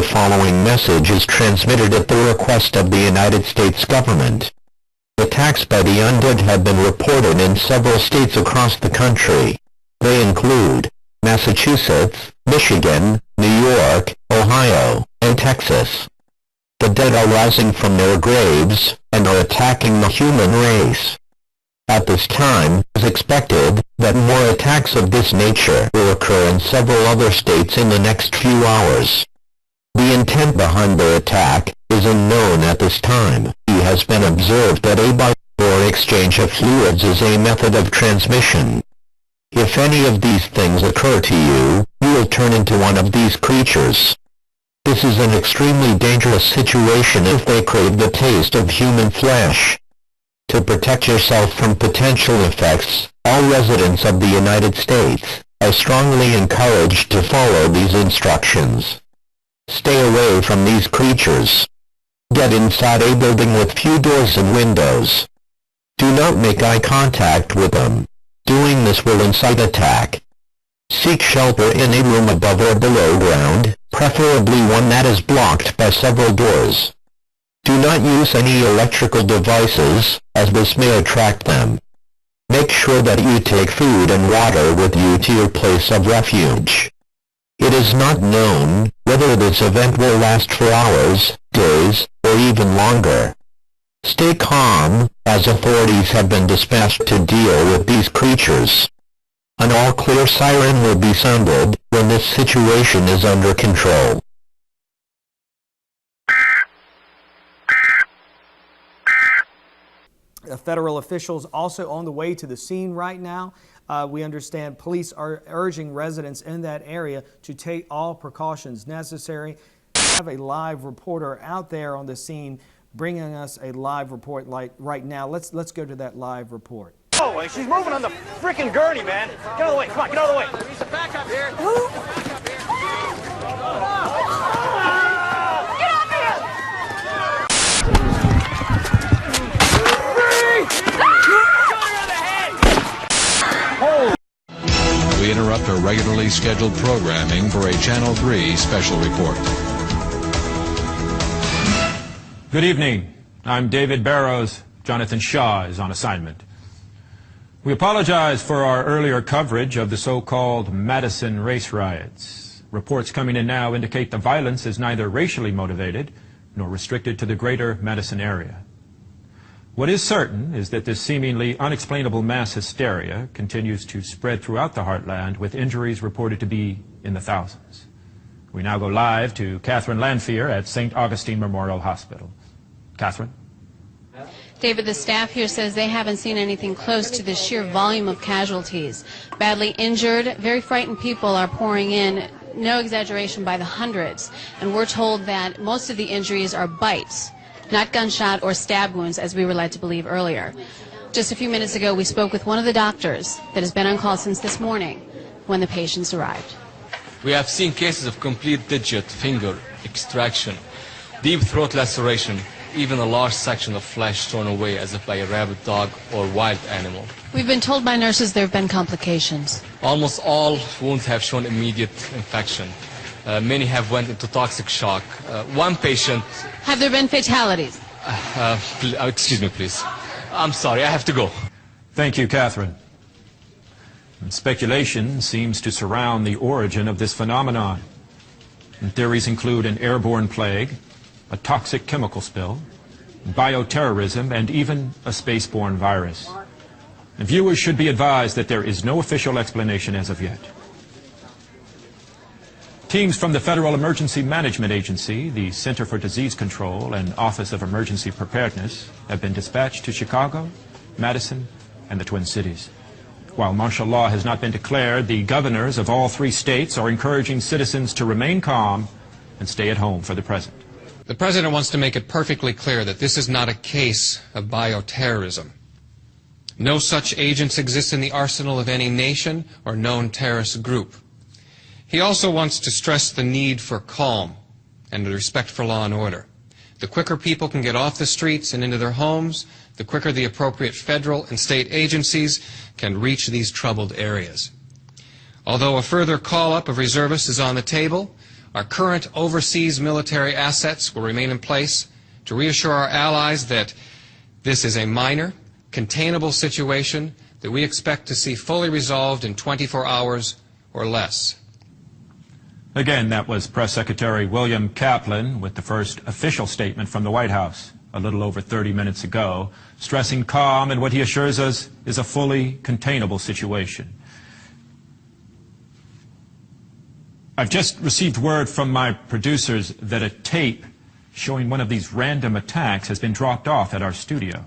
following message is transmitted at the request of the United States government. Attacks by the undead have been reported in several states across the country. They include Massachusetts, Michigan, New York, Ohio, and Texas. The dead are rising from their graves and are attacking the human race. At this time, it is expected that more attacks of this nature will occur in several other states in the next few hours. The intent behind the attack is unknown at this time. It has been observed that a bite or exchange of fluids is a method of transmission. If any of these things occur to you, you will turn into one of these creatures. This is an extremely dangerous situation if they crave the taste of human flesh. To protect yourself from potential effects, all residents of the United States are strongly encouraged to follow these instructions. Stay away from these creatures. Get inside a building with few doors and windows. Do not make eye contact with them. Doing this will incite attack. Seek shelter in a room above or below ground, preferably one that is blocked by several doors. Do not use any electrical devices, as this may attract them. Make sure that you take food and water with you to your place of refuge. It is not known whether this event will last for hours, days, or even longer. Stay calm, as authorities have been dispatched to deal with these creatures. An all-clear siren will be sounded when this situation is under control. Federal officials also on the way to the scene right now. We understand police are urging residents in that area to take all precautions necessary. We have a live reporter out there on the scene bringing us a live report like right now. Let's go to that live report. Oh, she's moving on the freaking gurney, man. Get out of the way. Come on, get out of the way. There's a backup here. We interrupt our regularly scheduled programming for a Channel 3 special report. Good evening. I'm David Barrows. Jonathan Shaw is on assignment. We apologize for our earlier coverage of the so-called Madison race riots. Reports coming in now indicate the violence is neither racially motivated nor restricted to the greater Madison area. What is certain is that this seemingly unexplainable mass hysteria continues to spread throughout the heartland, with injuries reported to be in the thousands. We now go live to Catherine Lanphier at St. Augustine Memorial Hospital. Catherine? David, the staff here says they haven't seen anything close to the sheer volume of casualties. Badly injured, very frightened people are pouring in, no exaggeration, by the hundreds. And we're told that most of the injuries are bites, not gunshot or stab wounds, as we were led to believe earlier. Just a few minutes ago, we spoke with one of the doctors that has been on call since this morning when the patients arrived. We have seen cases of complete digit finger extraction, deep throat laceration, even a large section of flesh torn away as if by a rabid dog or wild animal. We've been told by nurses there have been complications. Almost all wounds have shown immediate infection. Many have went into toxic shock. One patient... Have there been fatalities? Excuse me, please. I'm sorry, I have to go. Thank you, Catherine. And speculation seems to surround the origin of this phenomenon. And theories include an airborne plague, a toxic chemical spill, bioterrorism, and even a spaceborne virus. And viewers should be advised that there is no official explanation as of yet. Teams from the Federal Emergency Management Agency, the Center for Disease Control, and Office of Emergency Preparedness have been dispatched to Chicago, Madison, and the Twin Cities. While martial law has not been declared, the governors of all three states are encouraging citizens to remain calm and stay at home for the present. The President wants to make it perfectly clear that this is not a case of bioterrorism. No such agents exist in the arsenal of any nation or known terrorist group. He also wants to stress the need for calm and the respect for law and order. The quicker people can get off the streets and into their homes, the quicker the appropriate federal and state agencies can reach these troubled areas. Although a further call-up of reservists is on the table, Our current overseas military assets will remain in place to reassure our allies that this is a minor, containable situation that we expect to see fully resolved in 24 hours or less. Again, that was Press Secretary William Kaplan with the first official statement from the White House a little over 30 minutes ago, stressing calm and what he assures us is a fully containable situation. I've just received word from my producers that a tape showing one of these random attacks has been dropped off at our studio.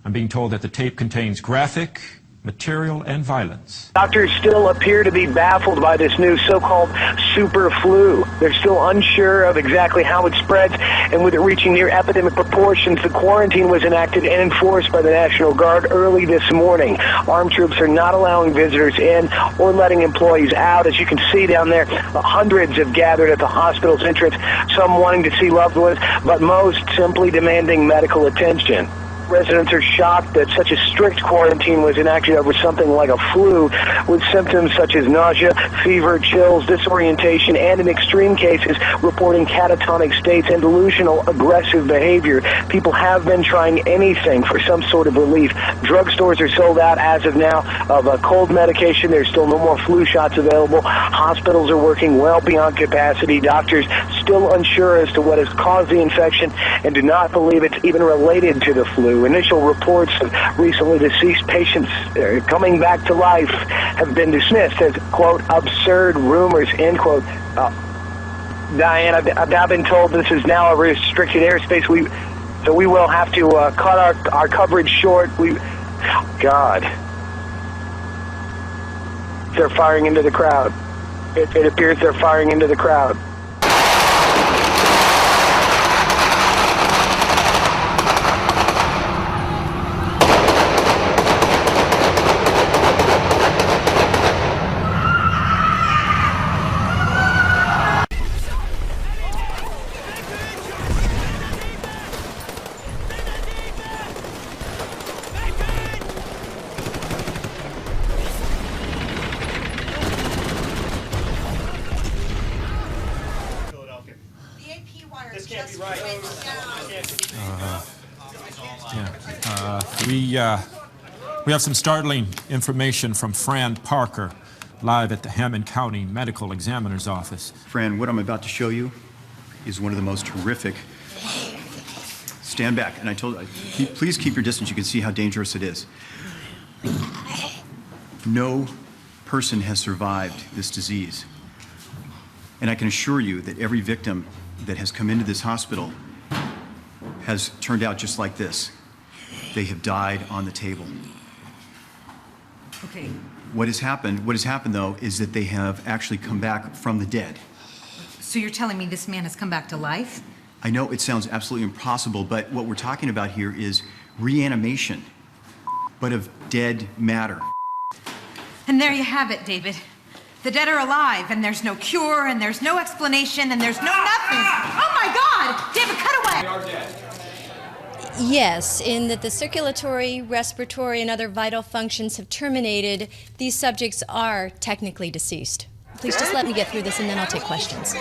I'm being told that the tape contains graphic material and violence. Doctors still appear to be baffled by this new so-called super flu. They're still unsure of exactly how it spreads, and with it reaching near epidemic proportions, the quarantine was enacted and enforced by the National Guard early this morning. Armed troops are not allowing visitors in or letting employees out. As you can see down there, hundreds have gathered at the hospital's entrance, some wanting to see loved ones, but most simply demanding medical attention. Residents are shocked that such a strict quarantine was enacted over something like a flu, with symptoms such as nausea, fever, chills, disorientation, and in extreme cases, reporting catatonic states and delusional aggressive behavior. People have been trying anything for some sort of relief. Drugstores are sold out as of now of a cold medication. There's still no more flu shots available. Hospitals are working well beyond capacity. Doctors still unsure as to what has caused the infection and do not believe it's even related to the flu. Initial reports of recently deceased patients coming back to life have been dismissed as, quote, absurd rumors, end quote. Diane, I've now been told this is now a restricted airspace, so we will have to cut our coverage short. God. They're firing into the crowd. It appears they're firing into the crowd. We have some startling information from Fran Parker, live at the Hammond County Medical Examiner's Office. Fran, what I'm about to show you is one of the most horrific. Stand back, and I told you, please keep your distance. You can see how dangerous it is. No person has survived this disease. And I can assure you that every victim that has come into this hospital has turned out just like this. They have died on the table. Okay. What has happened though, is that they have actually come back from the dead. So you're telling me this man has come back to life? I know it sounds absolutely impossible, but what we're talking about here is reanimation, but of dead matter. And there you have it, David. The dead are alive, and there's no cure, and there's no explanation, and there's no nothing. Oh my God! David, cut away! They are dead. Yes, in that the circulatory, respiratory, and other vital functions have terminated, these subjects are technically deceased. Please just let me get through this and then I'll take questions.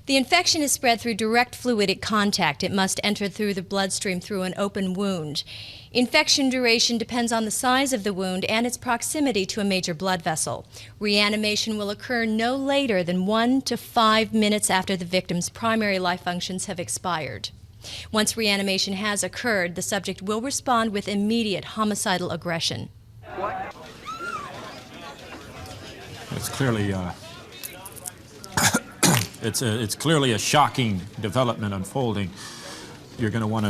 The infection is spread through direct fluidic contact. It must enter through the bloodstream through an open wound. Infection duration depends on the size of the wound and its proximity to a major blood vessel. Reanimation will occur no later than 1 to 5 minutes after the victim's primary life functions have expired. Once reanimation has occurred, the subject will respond with immediate homicidal aggression. It's clearly it's clearly a shocking development unfolding. You're going to want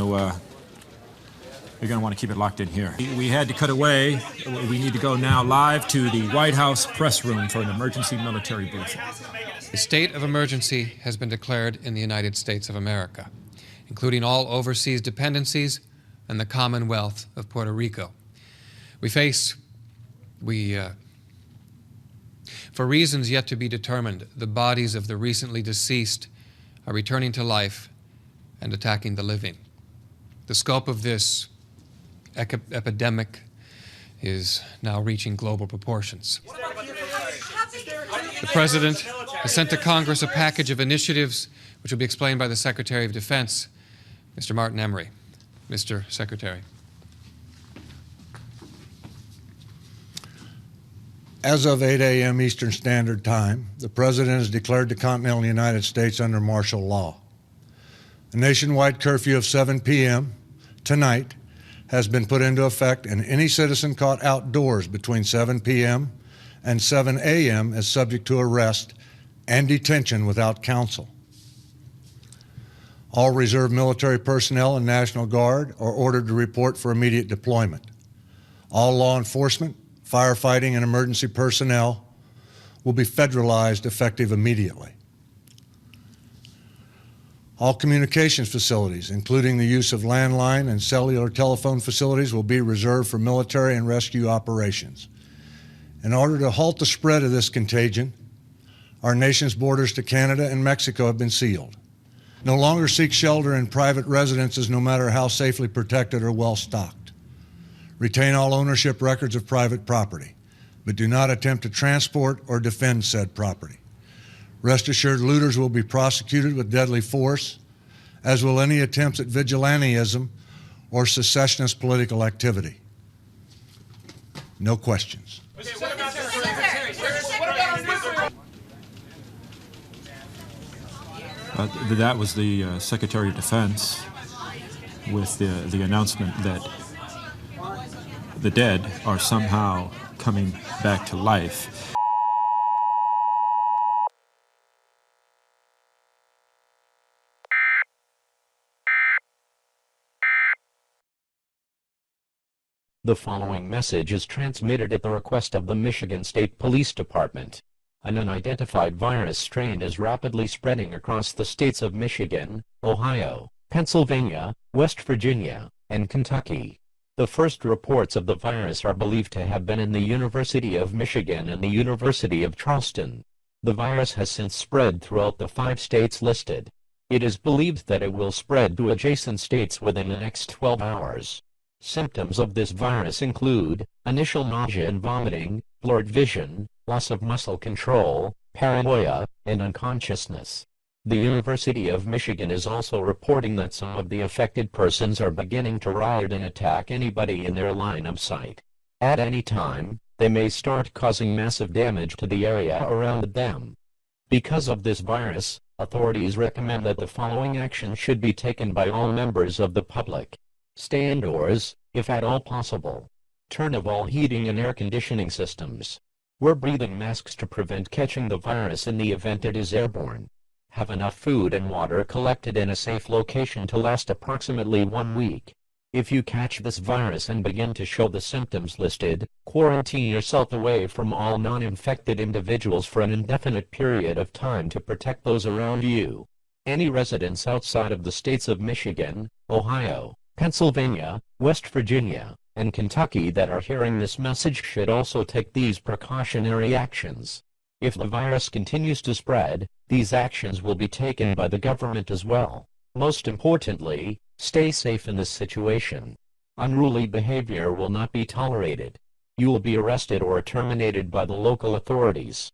to keep it locked in here. We had to cut away. We need to go now live to the White House press room for an emergency military briefing. The state of emergency has been declared in the United States of America, including all overseas dependencies and the Commonwealth of Puerto Rico. For reasons yet to be determined, the bodies of the recently deceased are returning to life and attacking the living. The scope of this epidemic is now reaching global proportions. The President has sent to Congress a package of initiatives which will be explained by the Secretary of Defense, Mr. Martin Emery. Mr. Secretary. As of 8 a.m. Eastern Standard Time, the President has declared the continental United States under martial law. A nationwide curfew of 7 p.m. tonight has been put into effect, and any citizen caught outdoors between 7 p.m. and 7 a.m. is subject to arrest and detention without counsel. All reserve military personnel and National Guard are ordered to report for immediate deployment. All law enforcement, firefighting, and emergency personnel will be federalized effective immediately. All communications facilities, including the use of landline and cellular telephone facilities, will be reserved for military and rescue operations. In order to halt the spread of this contagion, our nation's borders to Canada and Mexico have been sealed. No longer seek shelter in private residences, no matter how safely protected or well stocked. Retain all ownership records of private property, but do not attempt to transport or defend said property. Rest assured, looters will be prosecuted with deadly force, as will any attempts at vigilantism or secessionist political activity. No questions. That was the Secretary of Defense with the announcement that the dead are somehow coming back to life. The following message is transmitted at the request of the Michigan State Police Department. An unidentified virus strain is rapidly spreading across the states of Michigan, Ohio, Pennsylvania, West Virginia, and Kentucky. The first reports of the virus are believed to have been in the University of Michigan and the University of Charleston. The virus has since spread throughout the 5 states listed. It is believed that it will spread to adjacent states within the next 12 hours. Symptoms of this virus include initial nausea and vomiting, blurred vision, loss of muscle control, paranoia, and unconsciousness. The University of Michigan is also reporting that some of the affected persons are beginning to riot and attack anybody in their line of sight. At any time, they may start causing massive damage to the area around them. Because of this virus, authorities recommend that the following actions should be taken by all members of the public. Stay indoors, if at all possible. Turn off all heating and air conditioning systems. Wear breathing masks to prevent catching the virus in the event it is airborne. Have enough food and water collected in a safe location to last approximately 1 week. If you catch this virus and begin to show the symptoms listed, quarantine yourself away from all non-infected individuals for an indefinite period of time to protect those around you. Any residents outside of the states of Michigan, Ohio, Pennsylvania, West Virginia, and Kentucky that are hearing this message should also take these precautionary actions. If the virus continues to spread, these actions will be taken by the government as well. Most importantly, stay safe in this situation. Unruly behavior will not be tolerated. You will be arrested or terminated by the local authorities.